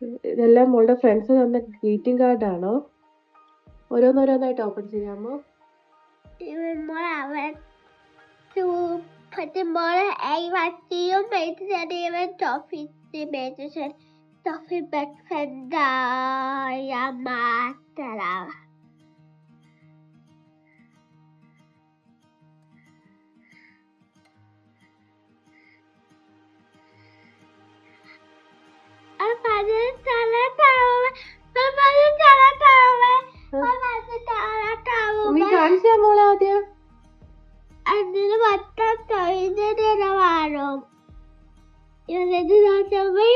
ഇതെല്ലാം മോളുടെ ഫ്രണ്ട്സ് തന്ന ഗ്രീറ്റിംഗ് കാർഡാണോ? ഓരോന്നോരോന്നായിട്ട് ഓപ്പൺ ചെയ്യാമോ? നീ കാണിച്ചാ മോളെ ആദ്യം. അതിന് മൊത്തം തൊഴിലിടവാണോ? ഇവരത് നാട്ടമ്മേ,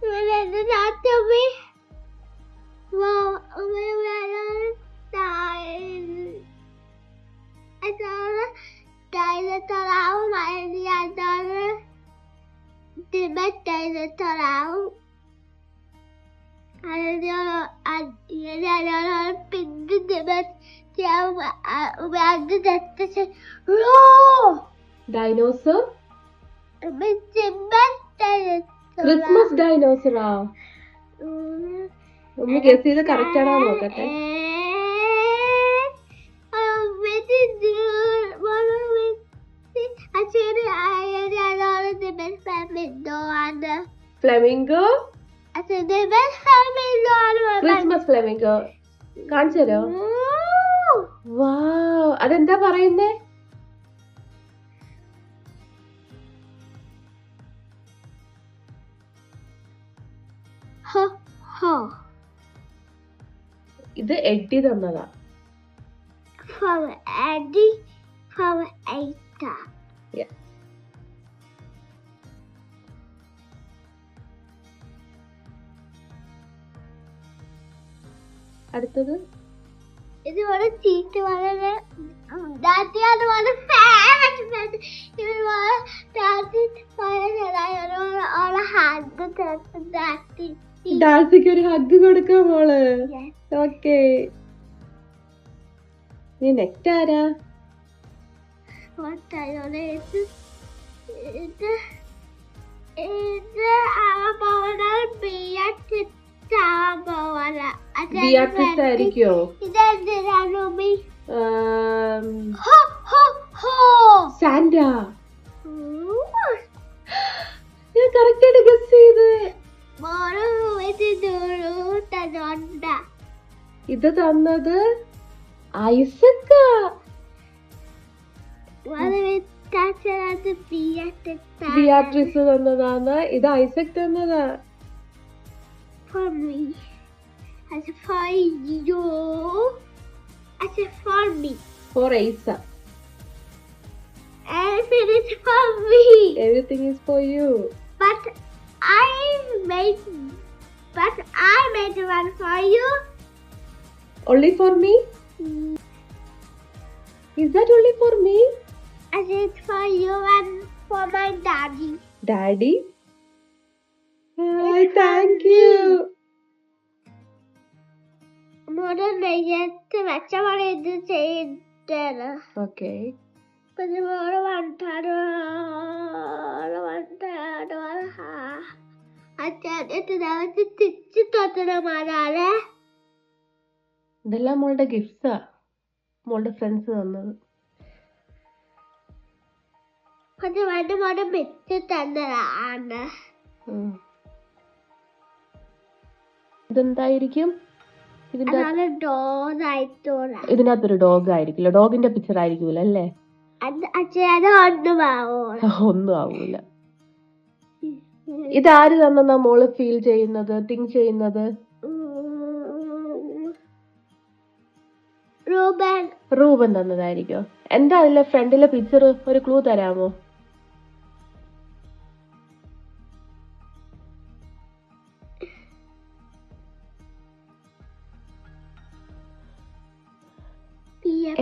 ഇവരത് നാട്ടമ്മേ. Dinosaur Mariana Dinosaur Pink dinosaur. Christmas ഡൈനോസറാ? ഒന്ന് ഗസ് ചെയ്ത് കറക്റ്റ് ആണോ നോക്കട്ടെ. ഫ്ലെമിംഗോ. ക്രിസ്മസ് ഫ്ലെമിംഗോ കാണിച്ചു തരോ? വാവ്, അതെന്താ പറയുന്നേ? ഇത് എഡ്ഡി തന്നതാ. അടുത്തത് ഇതുപോലെ ചീറ്റ് വളരെ ഡാൻസിക്ക് ഒരു ഹഗ് കൊടുക്കാം മോള്. ഓക്കേ, നീ നെക്സ്റ്റ് ആരാ? ബിയാട്രിസ് ആയിരിക്കോ? സാന്റ. ഞാൻ കറക്റ്റ് ആയിട്ട് ഗസ് ചെയ്ത്. ഇത് തന്നത് ഐസക്. ബിയാട്രിസ് തന്നതാണ്. ഇത് ഐസക് തന്നതാ. For me, as for you, as for me, for Aisa. Everything is for me. Everything is for you. But I made one for you. Only for me? Is that only for me? As it's for you and for my daddy. Daddy? Hi, thank you. Okay. ഇതെല്ലാം മോളുടെ ഗിഫ്റ്റ്സാ, മോളുടെ friends തന്നത്. ഇതെന്തായിരിക്കും? ഇതിനകത്തൊരു dog ആയിരിക്കില്ല. ഡോഗിന്റെ picture ആയിരിക്കൂല അല്ലേ? ഒന്നും ആവൂല. ഇതാര് തന്നെന്നാ മോള് ഫീൽ ചെയ്യുന്നത്, തിങ്ക് ചെയ്യുന്നത്? റൂബൻ തന്നതായിരിക്കോ? എന്താ അതിലെ ഫ്രണ്ടിലെ പിക്ചർ? ഒരു ക്ലൂ തരാമോ?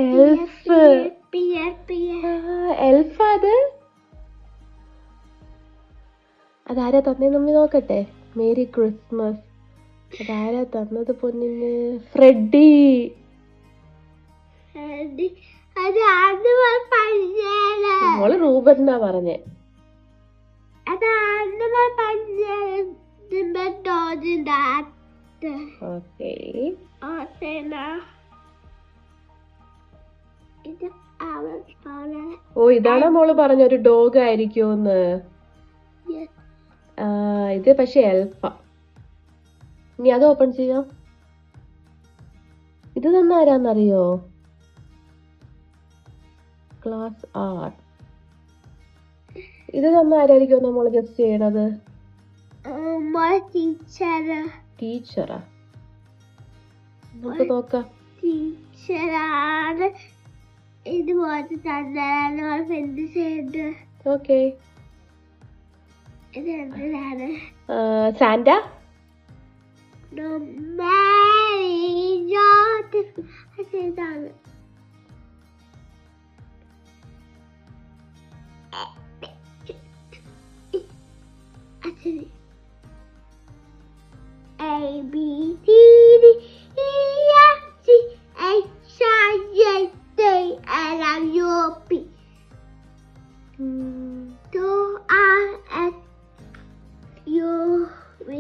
എൽഫ്. എൽഫ് അത്? അതാരാ തന്നെ നമ്മി നോക്കട്ടെ. Merry Christmas. അതാരാ തന്നത് പൊന്നിന്? ഫ്രെഡി. മോള് റൂബൻ എന്നാ പറഞ്ഞേ. that. ഓക്കെ. ഇത് അവൻ പറഞ്ഞ ഓ, ഇതാണോ മോള് പറഞ്ഞ ഒരു ഡോഗ് ആയിരിക്കുമെന്ന്? ഇത് പക്ഷെ എൽഫ. ഇനി അത് ഓപ്പൺ ചെയ്യാം. ഇത് തന്നെ ആരാന്നറിയോ? ക്ലാസ് ആർ. ഇത് തന്നെ ആരായിരിക്കും നമ്മൾ ഗസ്റ്റ് ചെയ്യണത്? ടീച്ചറാ? നമുക്ക് നോക്കാം. ടീച്ചറാണ് ഇതുപോലെ തന്നെ ഫ്രണ്ട് ചെയ്ത്. ഓക്കെ. ഇത് എന്തിനാണ്? സാന്റ? ഇതാണ്. A B C D E F G H I J K L M N O P Q R S U V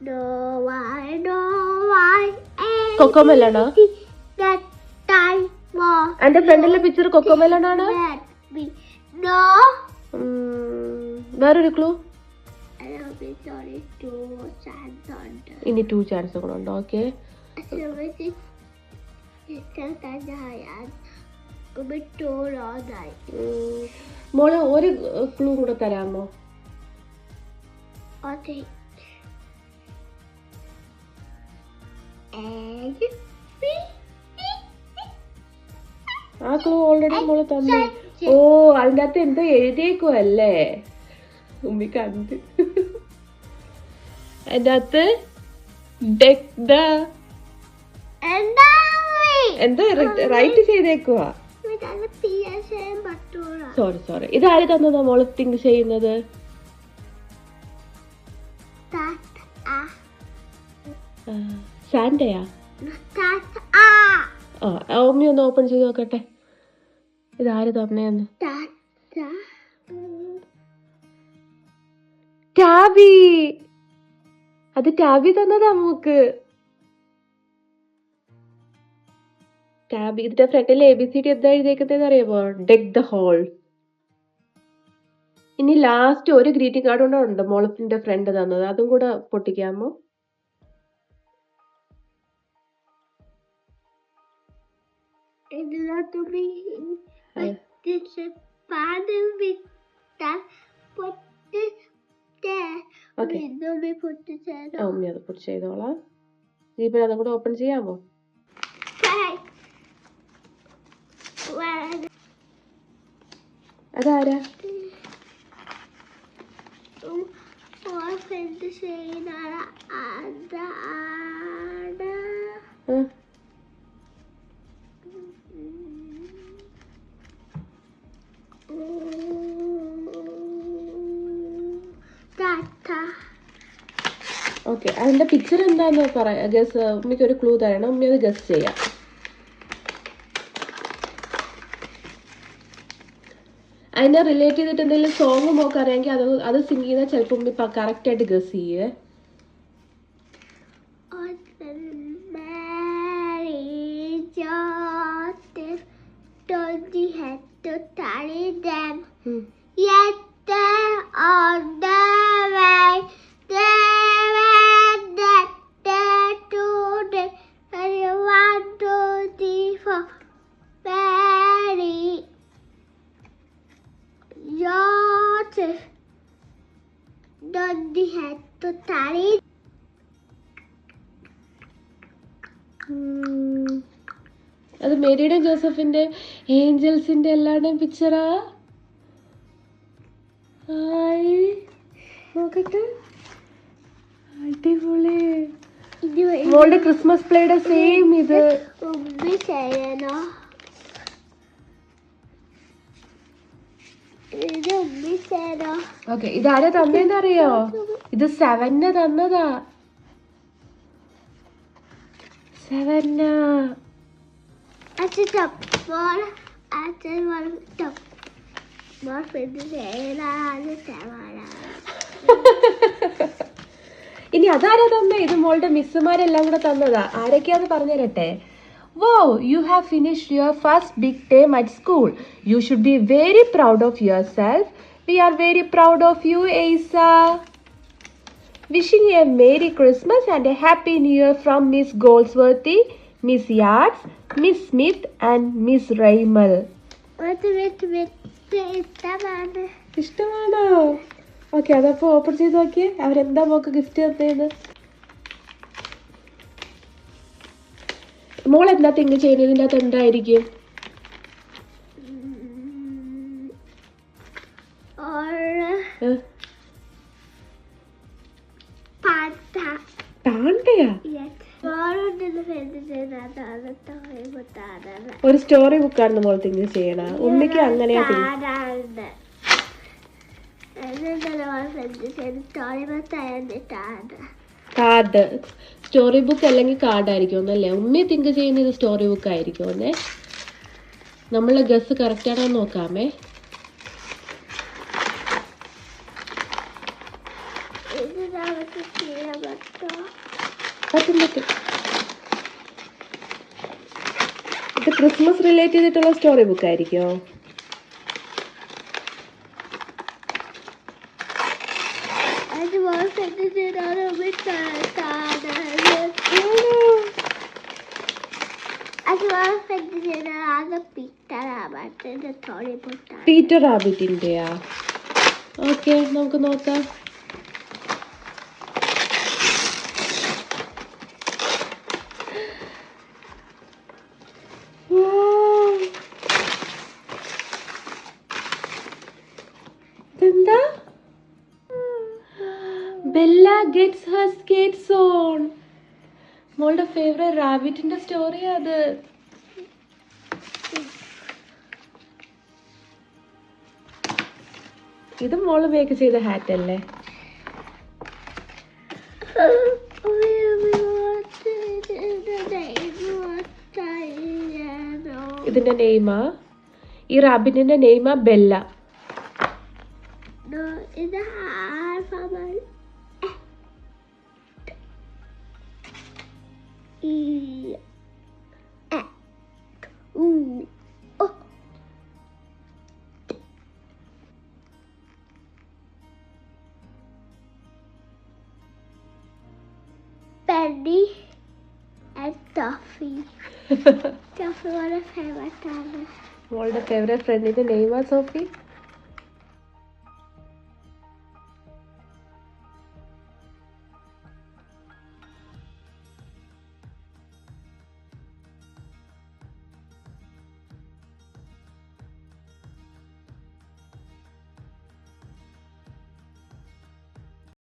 W കൊക്കോമെലാണോ? That എന്റെ ഫ്രണ്ടിലെ പിക്ചർ കൊക്കോമെലാണോ? വേറൊരു ക്ലൂ. ഇനി 2 ചാൻസ് കൂടെ ഉണ്ട്. ഓക്കെ. മോളെ ഒരു ക്ലൂ കൂടെ തരാമോ? ആ ക്ലൂ ഓൾറെഡി മോള് തന്നു. ഓ, അതിൻ്റെ അകത്ത് എന്തോ എഴുതിയേക്കുവല്ലേ? ഉമ്മി കണ്ട്. അതിൻ്റെ അകത്ത് എന്തോ റൈറ്റ് ചെയ്തേക്കുവാ. സോറി. ഇതാര് തന്നതാ മോള് തിങ്ക് ചെയ്യുന്നത്? സാന്റയാ? ഉമ്മി ഒന്ന് ഓപ്പൺ ചെയ്ത് നോക്കട്ടെ. ഇതാര് തന്നെയെന്ന്. ടാബി. അത് ടാബി തന്നതാ നമുക്ക്. ടാബി. ഇതിന്റെ ഫ്രണ്ടിൽ ABCD എന്താ എഴുതിയേക്കുന്നത് അറിയാമോ? Deck the hall. ഇനി ലാസ്റ്റ് ഒരു ഗ്രീറ്റിംഗ് കാർഡ് കൂടെ ഉണ്ട് മോളത്തിന്റെ ഫ്രണ്ട് തന്നത്. അതും കൂടെ പൊട്ടിക്കാമോ? ഉമ്മി അത് പൊട്ടി ചെയ്തോളാം. ജീപ്പിൽ അതും കൂടെ ഓപ്പൺ ചെയ്യാമോ? അതാരാ? ഓക്കെ. അതിന്റെ പിക്ചർ എന്താന്ന് പറയാം. ഗസ്. ഉമ്മിക്ക് ഒരു ക്ലൂ തരണം. ഉമ്മി അത് ഗസ് ചെയ്യാം. അതിനെ റിലേറ്റ് ചെയ്തിട്ട് എന്തെങ്കിലും സോങ് മോക്ക് അറിയാമെങ്കിൽ അത് സിംഗ് ചെയ്താൽ ചിലപ്പോൾ ഉമ്മി കറക്റ്റ് ആയിട്ട് ഗസ് ചെയ്യേ. അത് മേരിയുടെ ജോസഫിന്റെ ഏഞ്ചൽസിന്റെ എല്ലാവരുടെയും പിക്ചറാ. നോക്കട്ടെ. അടിപൊളി. മോളുടെ ക്രിസ്മസ് പ്ലേയുടെ സെയിം ഇത്. ഓക്കെ. ഇതാരാ തന്നേന്ന് അറിയോ? ഇത് സെവന്ന തന്നതാ. സെവന്ന. ഇനി അതാരാ തന്നെ? ഇത് മോളുടെ മിസ്സുമാരെല്ലാം കൂടെ തന്നതാ. ആരൊക്കെയാന്ന് പറഞ്ഞു തരട്ടെ. Wow, you have finished your first big term at school. You should be very proud of yourself. We are very proud of you, Asa. Wishing you a Merry Christmas and a Happy New Year from Miss Goldsworthy, Miss Yards, Miss Smith and Miss Raimel. ഇഷ്ടമാണോ? Okay, അതപ്പോൾ open ചെയ്ത് നോക്കിയേ. അവരെന്താ mock gift തന്നേന്ന്? മോൾ എന്താ think ചെയ്യുന്നത്? ഇതിൻ്റെ അകത്ത് എന്തായിരിക്കും? പാണ്ടയാ? ഒരു സ്റ്റോറി ബുക്കാണെന്ന് മോൾ തിങ്ക് ചെയ്യണ. ഉമ്മിക്ക് അങ്ങനെയാ കാർഡ്. സ്റ്റോറി ബുക്ക് അല്ലെങ്കിൽ കാർഡായിരിക്കും ഒന്നല്ലേ? ഉമ്മി തിങ്ക് ചെയ്യുന്ന ഇത് സ്റ്റോറി ബുക്ക് ആയിരിക്കും ഒന്നേ. നമ്മളെ ഗസ് കറക്റ്റ് ആണോ നോക്കാമേ. പറ്റും പറ്റും. ഇത് ക്രിസ്മസ് റിലേറ്റ് ചെയ്തിട്ടുള്ള സ്റ്റോറി ബുക്ക് ആയിരിക്കോ? പീറ്റർ റാബിറ്റിന്റെയാ? ഓക്കെ, നമുക്ക് നോക്കാം. എന്താ? Bella gets Har skates on. മോളുടെ ഫേവറേറ്റ് റാബിറ്റിന്റെ സ്റ്റോറിയാ അത്. ഇത് മോള് മേക്ക് ചെയ്ത ഹാറ്റ് അല്ലേ? ഇതിന്റെ നെയ്മാ? ഈ റാബിറ്റിന്റെ നെയ്മാ Bella. Penny and Toffee. Toffee was a favorite. മോളുടെ ഫേവറേറ്റ് ഫ്രണ്ടിന്റെ നെയ്മാ സോഫി?